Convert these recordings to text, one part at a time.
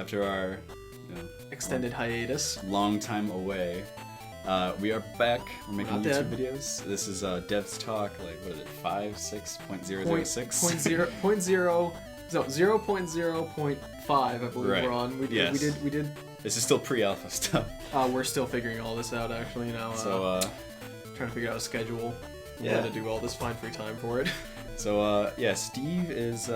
After our extended hiatus. long time away, we are back. We're making not YouTube dead. videos. This is Devs Talk, like, what is it, 5.6.006? 0.0.5, I believe Right. we're on. We did. This is still pre-alpha stuff. We're still figuring all this out, actually, now. Trying to figure out a schedule. We're Yeah. gonna do all this, find free time for it. So, Steve is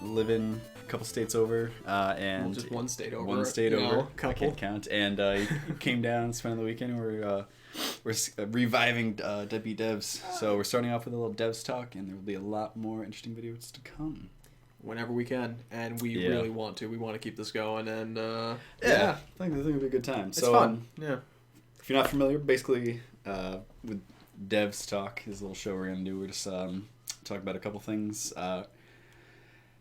living a couple states over, and Well, just one state over. One state over. I Couple. can't count. And he came down, spent the weekend. We're reviving Deadbeat Devs. So we're starting off with a little Devs talk, and there will be a lot more interesting videos to come. Whenever we can, and we Yeah. really want to. We want to keep this going, and I think it'll be a good time. it's So, fun. Yeah. if you're not familiar, basically with Devs Talk, this little show we're gonna do, we're just talk about a couple things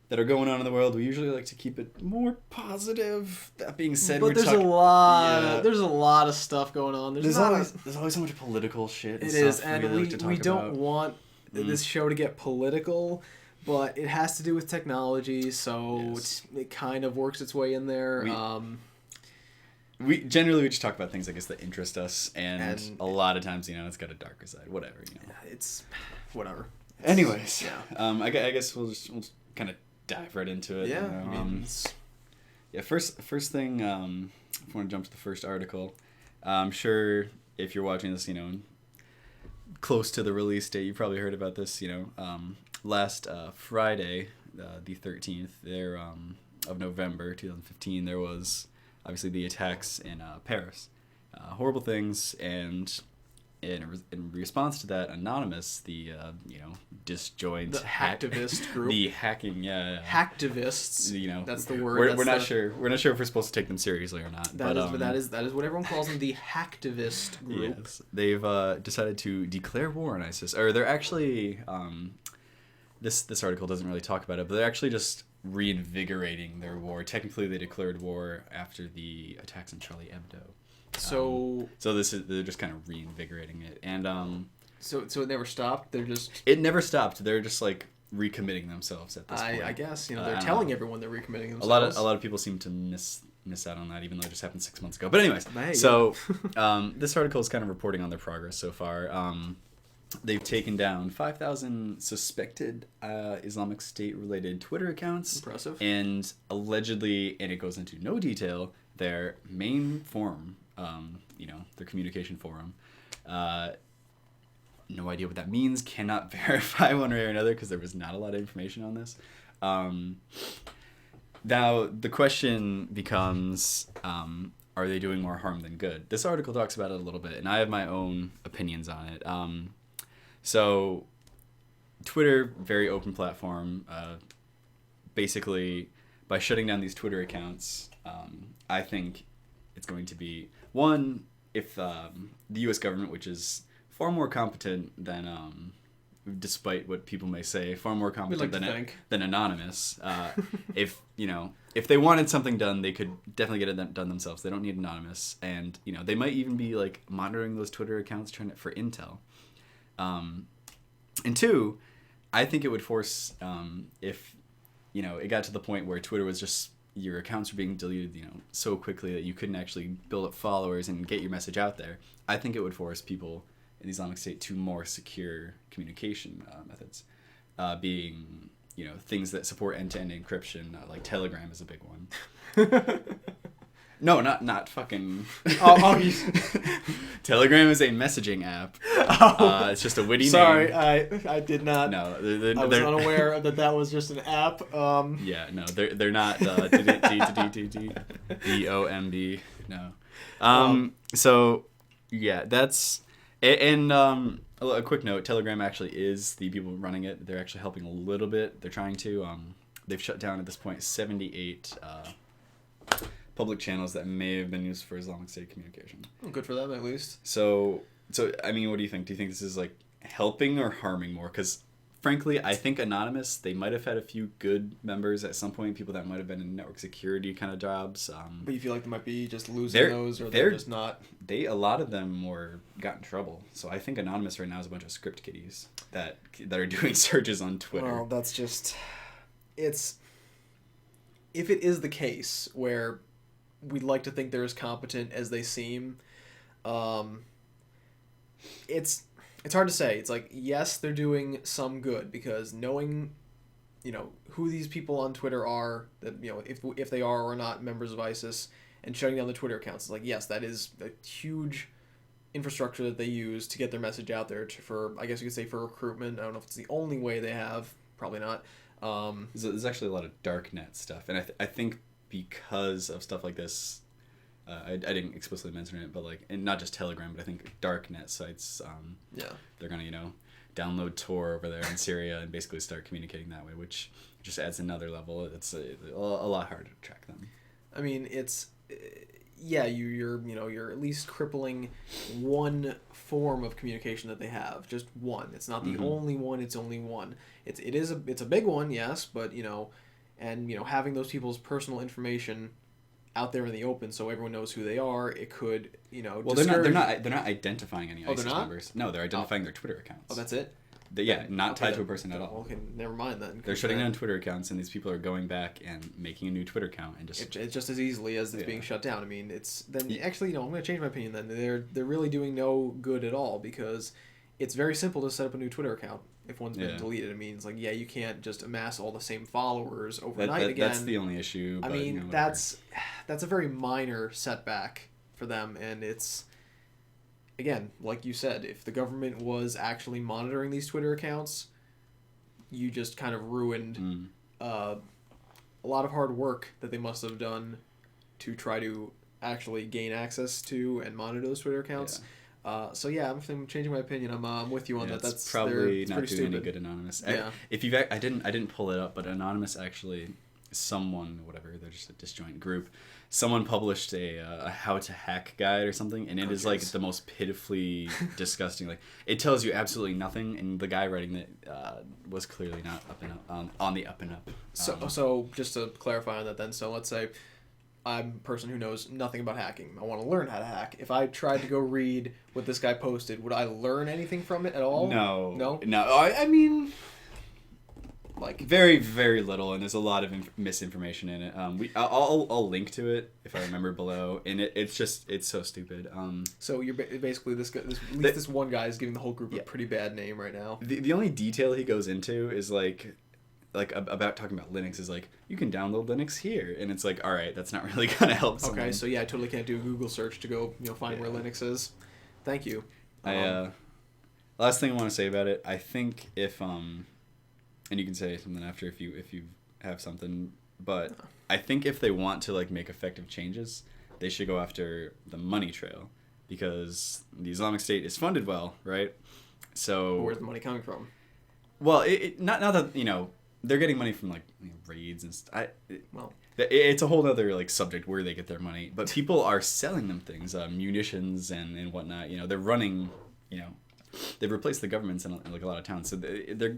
that are going on in the world. We usually like to keep it more positive. That being said, But we're there's talking. a lot. Yeah. There's a lot of stuff going on. There's not always so much political shit. It stuff is, and really like to talk we don't about. want this show to get political, but it has to do with technology, so Yes. it kind of works its way in there. We generally just talk about things, I guess, that interest us, and And- a lot of times, it's got a darker side. Whatever, It's whatever. Anyways, Yeah. I guess we'll just kind of dive right into it. Yeah, you know, I mean, it's- first thing, if I want to jump to the first article, I'm sure if you're watching this, close to the release date, you probably heard about this. Last Friday, the 13th, of November 2015, there was obviously the attacks in Paris, horrible things, and in response to that, Anonymous, the disjoint the hacktivist group. the hacking, Hacktivists. That's the word. We're That's not the- sure. We're not sure if we're supposed to take them seriously or not. That is what everyone calls them, the hacktivist group. Yes, they've decided to declare war on ISIS, or they're actually. This article doesn't really talk about it, but they're actually just reinvigorating their war. Technically, they declared war after the attacks on Charlie Hebdo. So They're just kind of reinvigorating it, and so it never stopped. They're just. it never stopped. They're just like recommitting themselves at this point. I guess I they're don't telling know. everyone they're recommitting A themselves. lot of people seem to miss out on that, even though it just happened 6 months ago. But anyways, Hey. so this article is kind of reporting on their progress so far. They've taken down 5,000 suspected Islamic State-related Twitter accounts. Impressive. And allegedly, and it goes into no detail, their main forum, their communication forum. No idea what that means. Cannot verify one way or another because there was not a lot of information on this. Now, the question becomes, are they doing more harm than good? This article talks about it a little bit, and I have my own opinions on it. So, Twitter, very open platform. Basically, by shutting down these Twitter accounts, I think it's going to be, one, if the U.S. government, which is far more competent than, despite what people may say, far more competent than Anonymous. If they wanted something done, they could definitely get it done themselves. They don't need Anonymous, and they might even be like monitoring those Twitter accounts, trying it for intel. And two, I think it would force if it got to the point where Twitter was just your accounts were being deleted so quickly that you couldn't actually build up followers and get your message out there. I think it would force people in the Islamic State to more secure communication methods, being things that support end-to-end encryption, like Telegram is a big one. No, not fucking. Telegram is a messaging app. It's just a witty Sorry, name. I did not. No, I was unaware that was just an app. Yeah, no, they're not DOMB. No. So yeah, that's and a quick note. Telegram actually is the people running it. They're actually helping a little bit. They're trying to. They've shut down at this point 78 public channels that may have been used for Islamic State communication. Good for them, at least. So I mean, what do you think? Do you think this is like helping or harming more? Because frankly, I think Anonymous, they might have had a few good members at some point, people that might have been in network security kind of jobs. But you feel like they might be just losing those, or they're just not. A lot of them got in trouble. So I think Anonymous right now is a bunch of script kiddies that are doing searches on Twitter. Well, that's just. It's. if it is the case where we'd like to think they're as competent as they seem, it's hard to say. It's like, yes, they're doing some good, because knowing, who these people on Twitter are, that, if they are or not members of ISIS, and shutting down the Twitter accounts, is like, yes, that is a huge infrastructure that they use to get their message out there for, I guess you could say, for recruitment. I don't know if it's the only way they have, probably not. There's actually a lot of darknet stuff, and I think because of stuff like this, I didn't explicitly mention it, but and not just Telegram, but I think darknet sites, they're gonna download Tor over there in Syria and basically start communicating that way, which just adds another level. It's a lot harder to track them. I mean, it's you're at least crippling one form of communication that they have, just one. It's not the only one. It's only one. It's a big one, yes, but and having those people's personal information out there in the open so everyone knows who they are, it could well, they're not identifying any ISIS members. No, they're identifying their Twitter accounts. Oh, that's it. Not tied to a person at all. Okay, never mind then. They're shutting down Twitter accounts, and these people are going back and making a new Twitter account, and it's just as easily as it's being shut down. I mean, actually, I'm going to change my opinion. Then they're really doing no good at all, because it's very simple to set up a new Twitter account if one's been deleted. I mean, it's like, you can't just amass all the same followers overnight again. That's the only issue. But, I mean, that's a very minor setback for them, and it's. Again, like you said, if the government was actually monitoring these Twitter accounts, you just kind of ruined a lot of hard work that they must have done to try to actually gain access to and monitor those Twitter accounts. Yeah. I'm changing my opinion. I'm with you on that. That's probably not doing any good, Anonymous. Yeah. I didn't pull it up, but Anonymous actually, they're just a disjoint group. Someone published a how to hack guide or something, and it is the most pitifully disgusting. It tells you absolutely nothing, and the guy writing it was clearly not on the up and up. So just to clarify on that then, so let's say I'm a person who knows nothing about hacking. I want to learn how to hack. If I tried to go read what this guy posted, would I learn anything from it at all? No. I mean, very, very little, and there's a lot of misinformation in it. I'll link to it if I remember below, and it's so stupid. So you're basically this one guy is giving the whole group a pretty bad name right now. The only detail he goes into is about talking about Linux is you can download Linux here, and it's all right, that's not really gonna help someone. Okay, so I totally can't do a Google search to go find where Linux is. Thank you. Last thing I want to say about it, I think if and you can say something after if you have something, but I think if they want to make effective changes, they should go after the money trail, because the Islamic State is funded well, right? So where's the money coming from? Well, not that they're getting money from raids and stuff. It's a whole other subject where they get their money, but people are selling them things, munitions and whatnot. They're running. They've replaced the governments in a lot of towns, so they're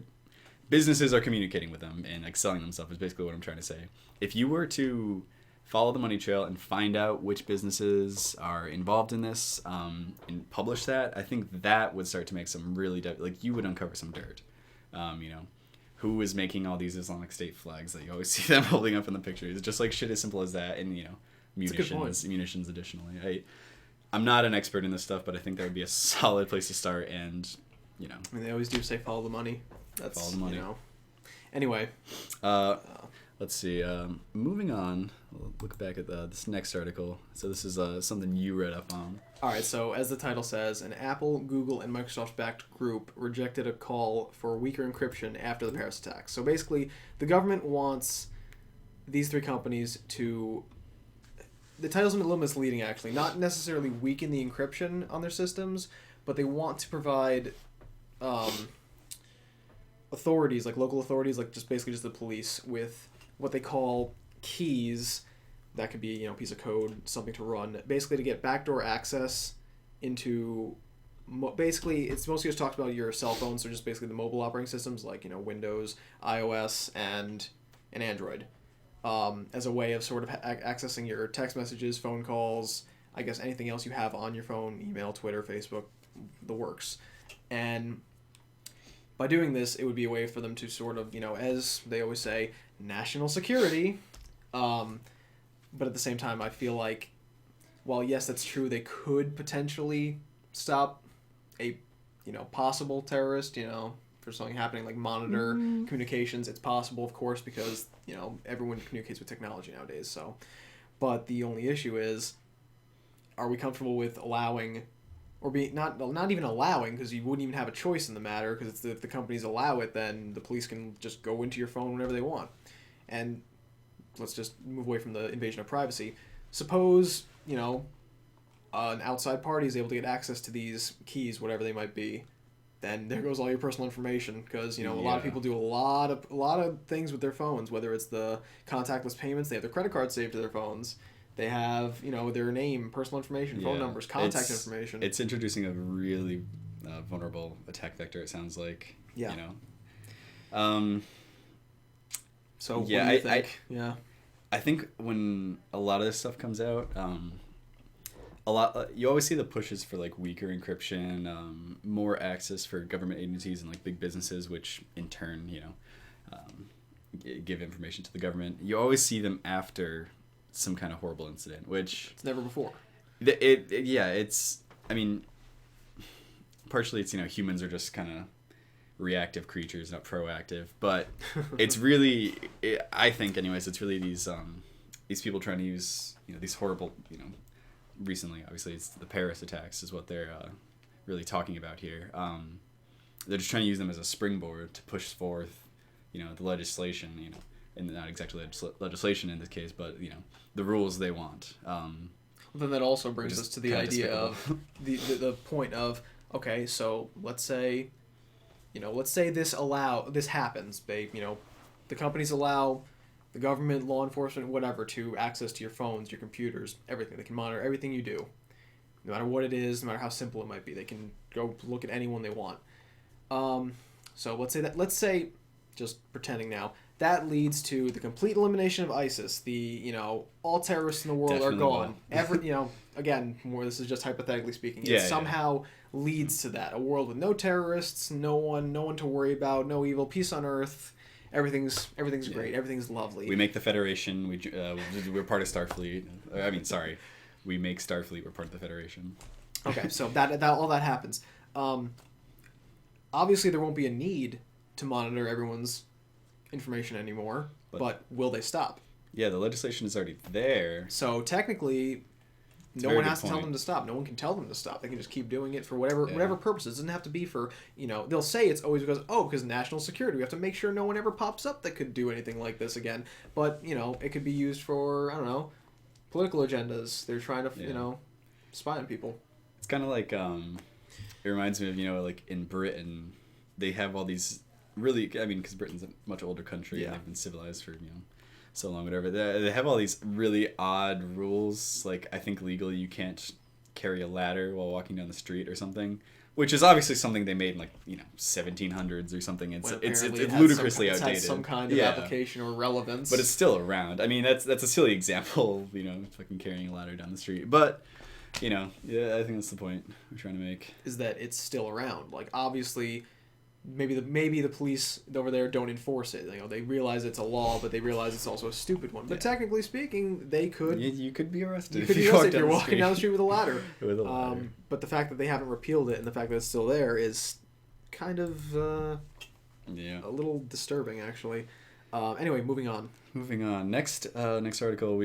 businesses are communicating with them and selling them stuff is basically what I'm trying to say. If you were to follow the money trail and find out which businesses are involved in this and publish that, I think that would start to make some really you would uncover some dirt. Who is making all these Islamic State flags that you always see them holding up in the pictures? It's just shit as simple as that, and munitions additionally. I'm not an expert in this stuff, but I think that would be a solid place to start, and I mean, they always do say follow the money. Follow the money. Anyway. Let's see. Moving on, we'll look back at this next article. So this is something you read up on. All right. So as the title says, an Apple, Google, and Microsoft-backed group rejected a call for weaker encryption after the Paris attacks. So basically, the government wants these three companies to. The title's a little misleading, actually. Not necessarily weaken the encryption on their systems, but they want to provide. Authorities, local authorities, just basically just the police, with what they call keys. That could be, a piece of code, something to run, basically to get backdoor access into, basically, it's mostly just talked about your cell phones, so just basically the mobile operating systems, Windows, iOS, and Android, as a way of sort of accessing your text messages, phone calls, I guess anything else you have on your phone, email, Twitter, Facebook, the works. And by doing this, it would be a way for them to sort of, as they always say, national security, But at the same time, I feel like, while yes, that's true, they could potentially stop a, possible terrorist, for something happening, like monitor communications. It's possible, of course, because, everyone communicates with technology nowadays. So, but the only issue is, are we comfortable with allowing, or being not even allowing, because you wouldn't even have a choice in the matter, because if the companies allow it, then the police can just go into your phone whenever they want. And let's just move away from the invasion of privacy. Suppose, an outside party is able to get access to these keys, whatever they might be, then there goes all your personal information, because a lot of people do a lot of things with their phones, whether it's the contactless payments, they have their credit card saved to their phones, they have their name, personal information, phone numbers, contact information. It's introducing a really vulnerable attack vector, it sounds like. Yeah. So what do you think? I think when a lot of this stuff comes out, you always see the pushes for like weaker encryption, more access for government agencies and like big businesses, which in turn, give information to the government. You always see them after some kind of horrible incident, which it's never before. Partially it's humans are just kind of reactive creatures, not proactive, but it's really, I think anyways, it's really these people trying to use these horrible recently, obviously, it's the Paris attacks is what they're really talking about here. They're just trying to use them as a springboard to push forth, the legislation, and not exactly legislation in this case, but the rules they want. Then that also brings us to the idea of the point of, okay, so let's say this happens. The companies allow the government, law enforcement, whatever, to access to your phones, your computers, everything. They can monitor everything you do, no matter what it is, no matter how simple it might be. They can go look at anyone they want. So let's say, just pretending now, that leads to the complete elimination of ISIS. All terrorists in the world Definitely are gone. Again, this is just hypothetically speaking. It somehow leads to that. A world with no terrorists, no one to worry about, no evil, peace on earth. Everything's great. Everything's lovely. We make the Federation. We're part of Starfleet. We make Starfleet. We're part of the Federation. Okay, so that all that happens. Obviously, there won't be a need to monitor everyone's information anymore. But will they stop? Yeah, the legislation is already there. So technically, no one has to tell them to stop. No one can tell them to stop. They can just keep doing it for whatever purposes. It doesn't have to be for, they'll say it's always because national security. We have to make sure no one ever pops up that could do anything like this again. But, it could be used for, I don't know, political agendas. They're trying to, spy on people. It's kind of like, it reminds me of, like in Britain, they have all these really, because Britain's a much older country and they've been civilized for, so long, whatever. They have all these really odd rules. Like, I think legally you can't carry a ladder while walking down the street or something, which is obviously something they made in 1700s or something. It's ludicrously outdated. It has some kind of application or relevance. But it's still around. That's a silly example, fucking carrying a ladder down the street. But, I think that's the point we're trying to make. Is that it's still around. Like, obviously, maybe the police over there don't enforce it. They realize it's a law, but they realize it's also a stupid one. But technically speaking, they could. You could be arrested. You could be arrested if you're walking down the street with a ladder. But the fact that they haven't repealed it and the fact that it's still there is kind of a little disturbing, actually. Anyway, moving on. Next article,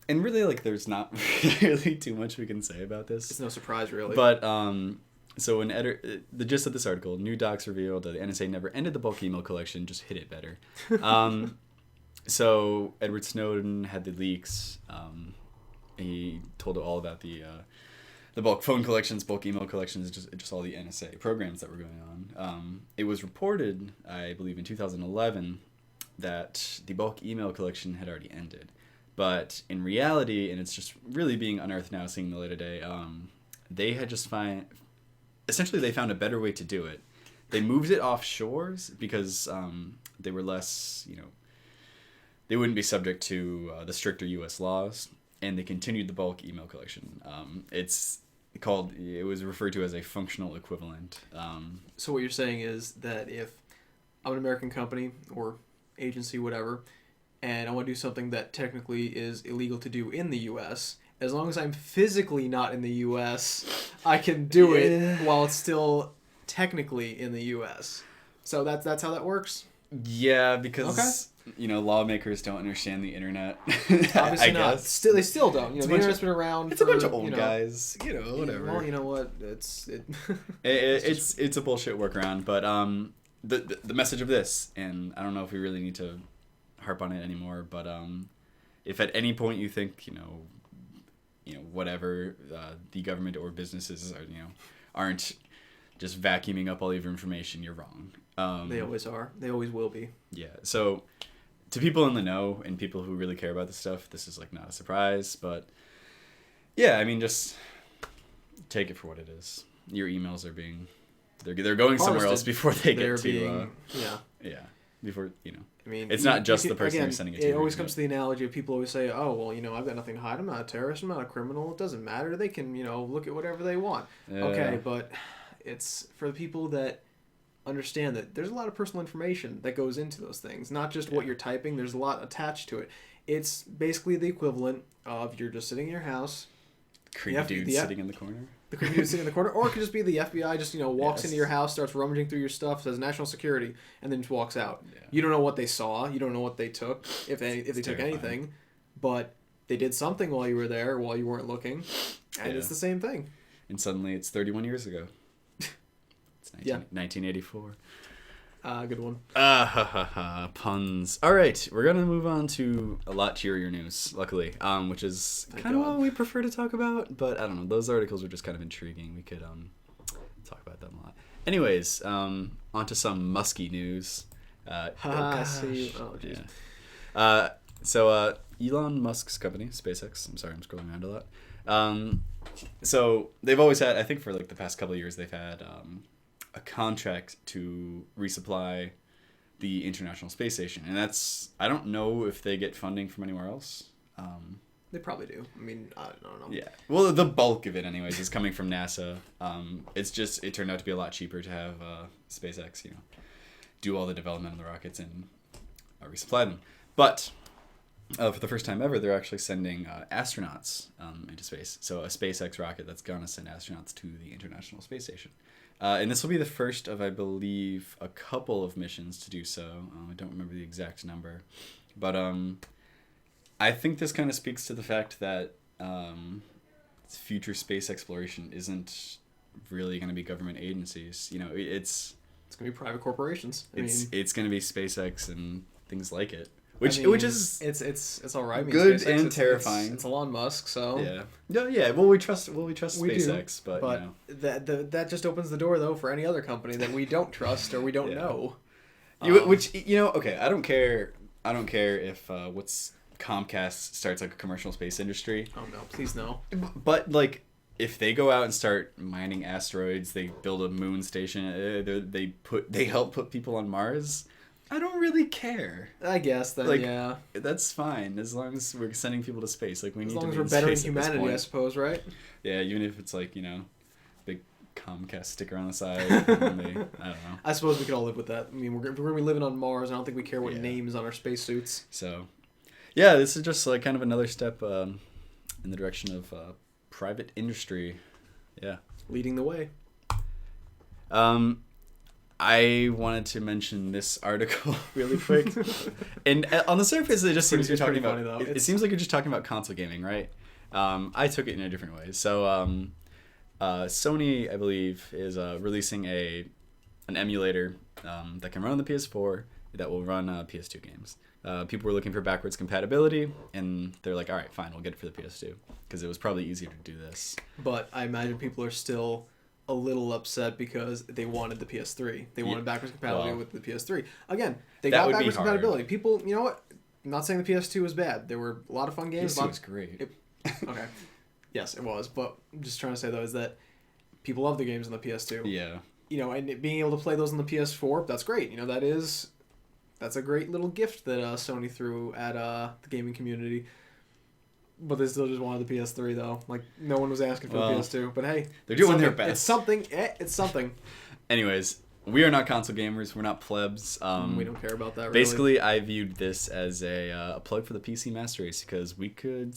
and really, there's not really too much we can say about this. It's no surprise, really. But so the gist of this article, new docs revealed that the NSA never ended the bulk email collection, just hid it better. So Edward Snowden had the leaks. He told all about the bulk phone collections, bulk email collections, just all the NSA programs that were going on. It was reported, I believe, in 2011 that the bulk email collection had already ended. But in reality, and it's just really being unearthed now, seeing the light of day, they had just essentially they found a better way to do it. They moved it offshore because they were less, they wouldn't be subject to the stricter U.S. laws, and they continued the bulk email collection. It was referred to as a functional equivalent. So what you're saying is that if I'm an American company or agency, whatever, and I want to do something that technically is illegal to do in the U.S., as long as I'm physically not in the U.S., I can do it while it's still technically in the U.S. So that's how that works? Yeah, because lawmakers don't understand the internet. Obviously I not. guess. They still don't. The internet's been around. It's a bunch of old guys. Whatever. Well, you know what? It's a bullshit workaround. But the message of this, and I don't know if we really need to harp on it anymore. But if at any point you think whatever the government or businesses aren't just vacuuming up all of your information, you're wrong. They always are. They always will be. Yeah. So to people in the know and people who really care about this stuff, this is not a surprise. But yeah, I mean, just take it for what it is. Your emails are they're going somewhere else before they get to before I mean, it's not just the person who's sending it to you. It always comes to the analogy of people always say, "Oh, well, I've got nothing to hide. I'm not a terrorist. I'm not a criminal. It doesn't matter. They can, look at whatever they want." Okay, but it's for the people that understand that there's a lot of personal information that goes into those things, not just what you're typing. There's a lot attached to it. It's basically the equivalent of you're just sitting in your house. Creepy dude sitting in the corner. The creepy dude sitting in the corner, or it could just be the FBI just walks into your house, starts rummaging through your stuff, says national security, and then just walks out. Yeah. You don't know what they saw, you don't know what they took, if they took anything, but they did something while you were there, while you weren't looking, and it's the same thing. And suddenly it's 31 years ago. It's 1984. Good one. Puns. All right, we're gonna move on to a lot cheerier news, luckily, which is kind of what we prefer to talk about. But I don't know, those articles were just kind of intriguing. We could talk about them a lot. Anyways, onto some musky news. So Elon Musk's company, SpaceX. I'm sorry, I'm scrolling around a lot. So they've always had, I think, for the past couple of years, they've had a contract to resupply the International Space Station, and I don't know if they get funding from anywhere else. They probably do. I mean, I don't know. Yeah. Well, the bulk of it, anyways, is coming from NASA. It turned out to be a lot cheaper to have SpaceX, do all the development of the rockets and resupply them. But for the first time ever, they're actually sending astronauts into space. So a SpaceX rocket that's gonna send astronauts to the International Space Station. And this will be the first of, I believe, a couple of missions to do so. I don't remember the exact number. But I think this kind of speaks to the fact that future space exploration isn't really going to be government agencies. It's going to be private corporations. It's going to be SpaceX and things like it. Which is it's all right. Good SpaceX, and terrifying. It's Elon Musk, so yeah. Well, we trust SpaceX, but that just opens the door though for any other company that we don't trust or we don't know. Okay, I don't care if what's Comcast starts a commercial space industry. Oh no, please no. But if they go out and start mining asteroids, they build a moon station, they help put people on Mars. I don't really care. I guess then, yeah. That's fine as long as we're sending people to space. We need to be as long as we're bettering humanity, I suppose, right? Yeah, even if it's big Comcast sticker on the side. I don't know. I suppose we could all live with that. I mean, we're going to be living on Mars. I don't think we care what names on our spacesuits. So, yeah, this is just kind of another step in the direction of private industry. Yeah. Leading the way. I wanted to mention this article really quick, and on the surface, it just seems you're talking about. It seems like you're just talking about console gaming, right? I took it in a different way. So, Sony, I believe, is releasing an emulator that can run on the PS4 that will run PS2 games. People were looking for backwards compatibility, and they're like, "All right, fine, we'll get it for the PS2," because it was probably easier to do this. But I imagine people are still a little upset because they wanted the PS3. They wanted backwards compatibility with the PS3. Again, they got backwards compatibility. People, you know what? I'm not saying the PS2 was bad. There were a lot of fun games. PS2 was great. Okay. Yes, it was. But I'm just trying to say, though, is that people love the games on the PS2. Yeah. And being able to play those on the PS4, that's great. That's a great little gift that Sony threw at the gaming community. But they still just wanted the PS3, though. No one was asking for the PS2. But hey, they're doing their best. It's something. It's something. Anyways, we are not console gamers. We're not plebs. We don't care about that. Really. Basically, I viewed this as a plug for the PC Master Race because we could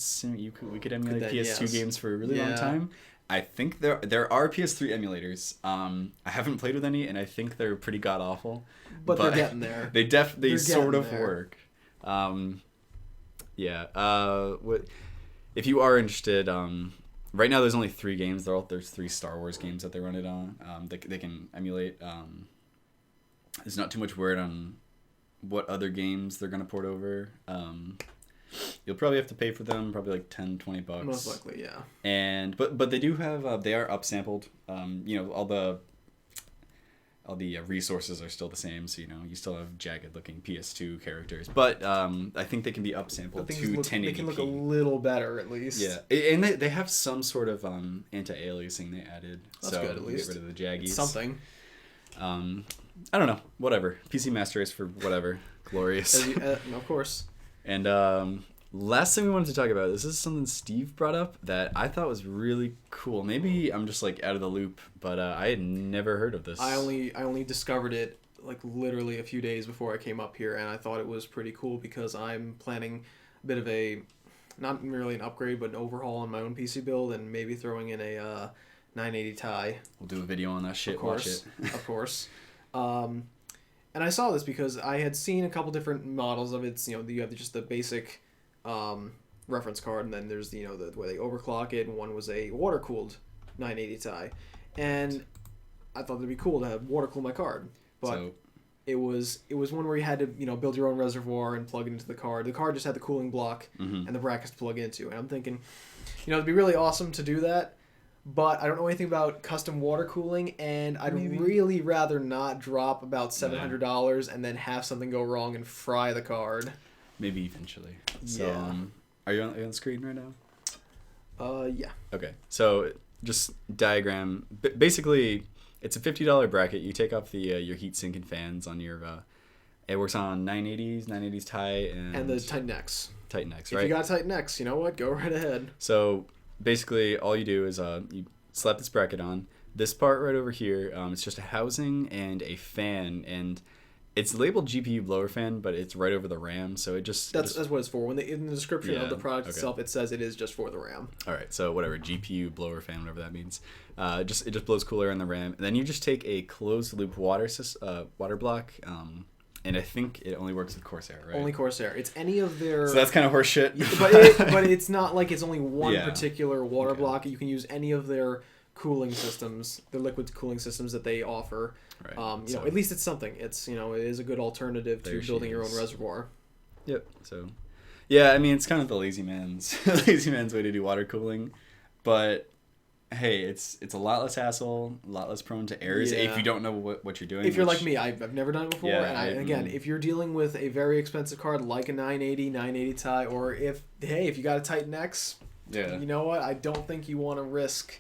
emulate PS2 games for a really long time. I think there are PS3 emulators. I haven't played with any, and I think they're pretty god awful. But they're getting there. They sort of work. If you are interested, right now there's only 3 games. There's 3 Star Wars games that they run it on. They can emulate. There's not too much word on what other games they're gonna port over. You'll probably have to pay for them, probably like $10-$20. Most likely, yeah. And but they do have they are upsampled. All the resources are still the same, so you still have jagged looking PS2 characters. But I think they can be upsampled to 1080p. They can look a little better at least. Yeah, and they have some sort of anti-aliasing they added. That's good, at least. Get rid of the jaggies. It's something. I don't know. Whatever. PC Master Race for whatever. Glorious. Of course. And last thing we wanted to talk about, this is something Steve brought up that I thought was really cool. Maybe I'm just like out of the loop, but I had never heard of this. I only discovered it like literally a few days before I came up here, and I thought it was pretty cool because I'm planning a bit of a, not merely an upgrade, but an overhaul on my own PC build, and maybe throwing in a 980 Ti. We'll do a video on that shit. Of course, watch it. Of course. And I saw this because I had seen a couple different models of it. You have just the basic reference card, and then there's the way they overclock it, and one was a water cooled 980 Ti, and I thought it'd be cool to have water cool my card, but it was one where you had to build your own reservoir and plug it into the card. The card just had the cooling block and the brackets to plug into, and I'm thinking, it'd be really awesome to do that. But I don't know anything about custom water cooling, and I'd really rather not drop about $700 and then have something go wrong and fry the card. Maybe eventually. So, are you on the screen right now? Yeah. Okay. So, just diagram. Basically, it's a $50 bracket. You take off the your heatsink and fans on your. It works on 980s Ti, and the Titan X. Titan X, right? If you got a Titan X, you know what? Go right ahead. So basically, all you do is you slap this bracket on. This part right over here, it's just a housing and a fan, and it's labeled GPU blower fan, but it's right over the RAM, so that's what it's for. In the description of the product itself, it says it is just for the RAM. All right, so whatever, GPU blower fan, whatever that means. It just blows cool air in the RAM, and then you just take a closed loop water block. And I think it only works with Corsair, right? Only Corsair. It's any of their... So that's kind of horse shit. but it's not like it's only one particular water block. You can use any of their cooling systems, the liquid cooling systems that they offer. Right. At least it's something. It's it is a good alternative to building your own reservoir. Yep. So, yeah, I mean it's kind of the lazy man's way to do water cooling, but hey, it's a lot less hassle, a lot less prone to errors if you don't know what you're doing. If you're like me, I've never done it before, and again, if you're dealing with a very expensive card like a 980 Ti, or if you got a Titan X, you know what? I don't think you want to risk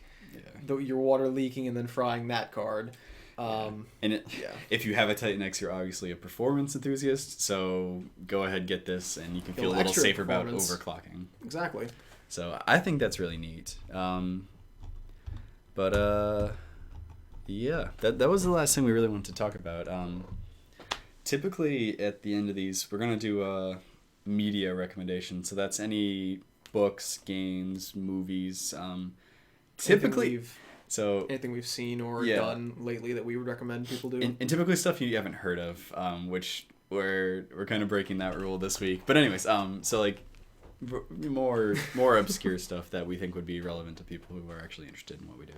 your water leaking and then frying that card. If you have a Titan X, you're obviously a performance enthusiast, so go ahead, get this, and you can feel a little safer about overclocking. Exactly. So I think that's really neat. But that was the last thing we really wanted to talk about. Typically at the end of these, we're gonna do a media recommendation. So that's any books, games, movies. Typically, anything we've seen or done lately that we would recommend people do. And typically stuff you haven't heard of, which we're kind of breaking that rule this week. But anyways, so like more obscure stuff that we think would be relevant to people who are actually interested in what we do.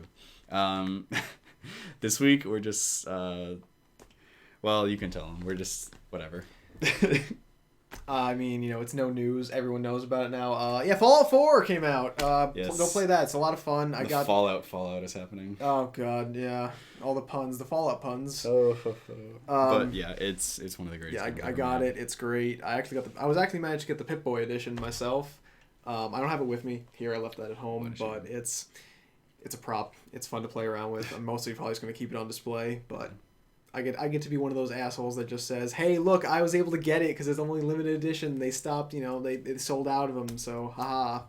This week we're just you can tell them we're just whatever. I mean, it's no news. Everyone knows about it now. Fallout 4 came out. Go play that. It's a lot of fun. Fallout is happening. Oh god, yeah. All the puns, the Fallout puns. But yeah, it's one of the greatest. Yeah, I got it. It's great. I was actually managed to get the Pip-Boy edition myself. I don't have it with me here. I left that at home, but it's a prop. It's fun to play around with. I'm mostly probably just going to keep it on display, but I get to be one of those assholes that just says, "Hey, look, I was able to get it because it's only limited edition. They stopped, they sold out of them, so haha."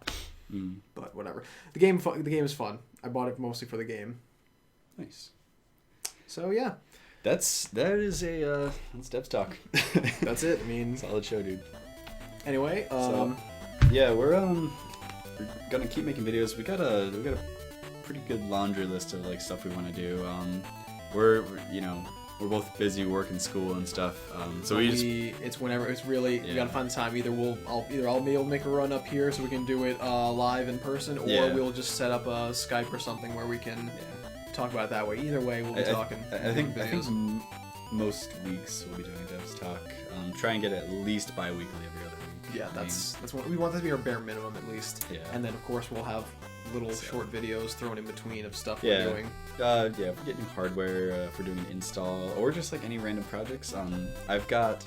But whatever. The game is fun. I bought it mostly for the game. Nice. So yeah, that is a that's Devs Talk. That's it. I mean, solid show, dude. Anyway, yeah, we're gonna keep making videos. We got a pretty good laundry list of like stuff we want to do. We're both busy working school and stuff. So it's whenever it's really we gotta find the time. Either I'll be able to make a run up here so we can do it live in person, or we'll just set up a Skype or something where we can talk about it that way. Either way, we'll be talking. I think most weeks we'll be doing Devs Talk. Try and get it at least bi-weekly every other week. Yeah, that's what we want that to be our bare minimum at least. Yeah. And then of course we'll have little short videos thrown in between of stuff we're doing. If we get new hardware, if we're doing an install, or just like any random projects. I've got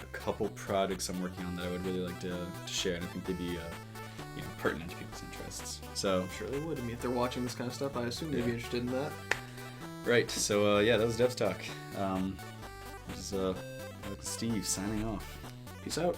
a couple projects I'm working on that I would really like to share, and I think they'd be pertinent to people's interests. So I'm sure they would. I mean, if they're watching this kind of stuff, I assume they'd be interested in that. Right. So that was Devs Talk. This is Steve signing off. Peace out.